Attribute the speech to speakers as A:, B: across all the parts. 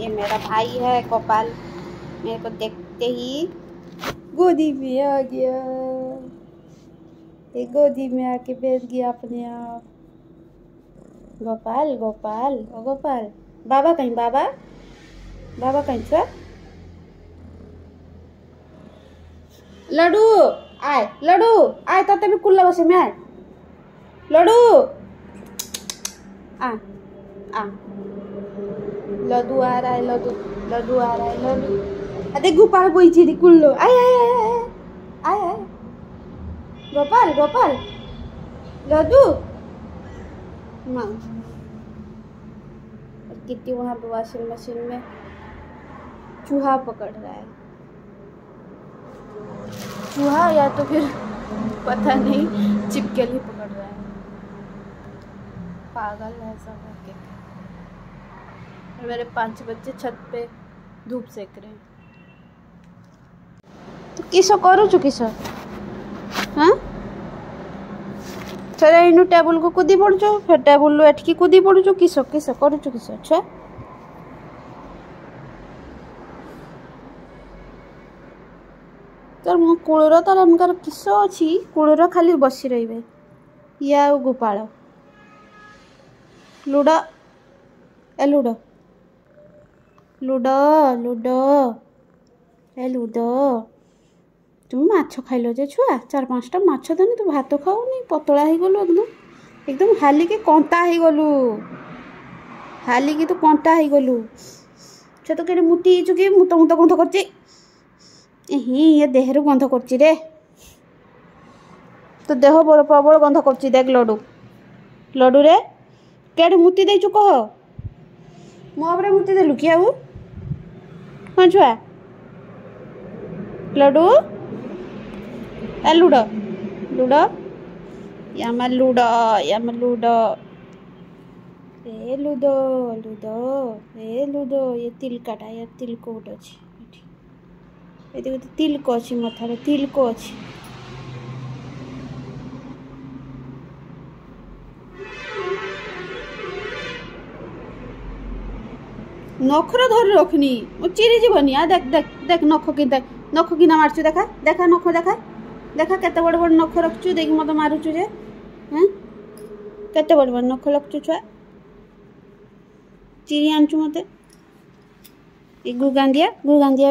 A: ये मेरा भाई है गोपाल, मेरे को देखते ही गोदी में आ गया। ये गोदी में आके बैठ गया अपने आप। गोपाल गोपाल ओ गोपाल, बाबा कहीं, बाबा बाबा कहीं छुआ। लड्डू आए, लड्डू आए, तो भी कुल्ला बसे में आए। लड्डू आ आ, लड्डू आ रहा है, लड्डू लड्डू आ रहा है, लड्डू। अरे गोपाल बोई चीरी कुल्लो, आए आए आए आए आए, गोपाल गोपाल लड्डू माँ। कितनी वहाँ पे वॉशिंग मशीन में चूहा पकड़ रहा है, चूहा या तो फिर पता नहीं चिपकली पकड़ रहा है। पागल है सब के। और मेरे 5 बच्चे छत पे धूप सेक रहे हैं। तो किसो करूँ किसो, हाँ चल इनु टेबुल को कूदी पड़ुचो, फिर टेबुल एठकी कूदी पड़ुचो, किसो किसो करूचो किसो छुआ। तर मो कूलर तार अनकर किसो अच्छी, कूलर खाली बसी रही या गोपाल। लुडो ए लुडो लुडो लुडो ए लुडो। तुम माछ खाइल जे छुआ, 4-5टा माछ देनी, तू भात खाऊनी, पतला हो गलु एकदम एकदम हाली के कंटा हो गलु, हाली की तू कंटा हो गलु। छे तो केरे मुती चुकी मुत मुत गंध करची, ये देहरु गंध करची रे, तो देह बड़ प्रबल गंध करची। देख लड्डू लड्डू रे केड़े मुती देचु कह, मो उपरे मुती देलु कि आउ हाँ छुआ। लड्डू ए लुडो लुडो यामा लुडो यामा लुडो ए लुडो लुडो ए लुडो। ये तिलकाटा, ये तिलकोट अच्छी, ये देखो तिलक अच्छी, मथारे तिलक अच्छी। नखर धरी रखनी मो चिरी जीवनी। आ देख देख देख नख कि, देख नख कि ना मारचु, देखा देखा नख देखा देखा केते बड़ बड़ नख रखचु, देख मत मारुचु जे, हैं केते बड़ बड़ नख रखचु छुआ। चिरी आनचु मते ए गुगांदिया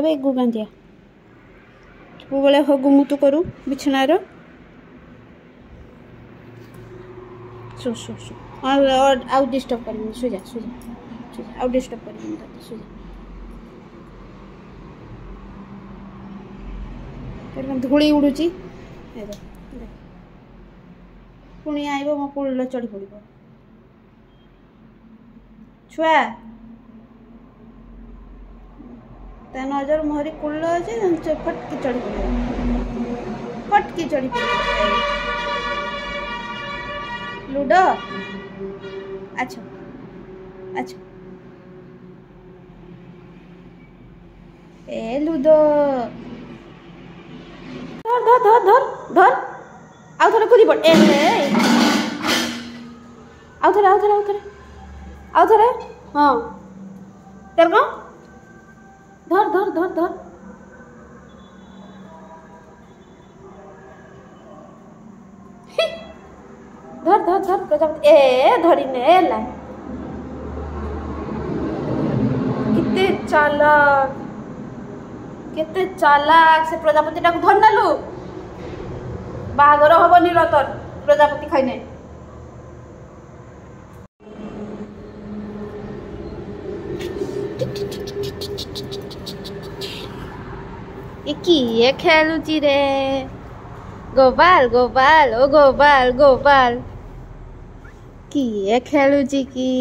A: बे गुगांदिया सबले हो गुमुतु करू बिछनार। सो सो सो और आउ डिस्टर्ब करनी, सुजा सुजा सुजा, आउ डिस्टर्ब करनी तते सुजा। धूली उड़ुची पुणी आइब मो कूल चढ़ी पड़ छुआ। ता नजर मोहरी कूल अच्छे, फटकी चढ़ी पड़, फटकी चढ़ी पड़। लुडो अच्छा अच्छा ए लुडो धर धर धर धर धर, आउ थोड़े कूदी पड़, ए आउ थोड़े आउ थोड़े आउ थोड़े आउ थोड़े, हाँ तेरे को धर धर धर धर। धर धर धर प्रजापति, ए धरी ने ला, कितने चालाक केते चालाक से प्रजापति टाक धर नेलु। बाहागर हबनी रतर प्रजापति खाइने। ये किए खेलुची रे गोपाल गोपाल ओ गोपाल गोपाल किए खेलुची की।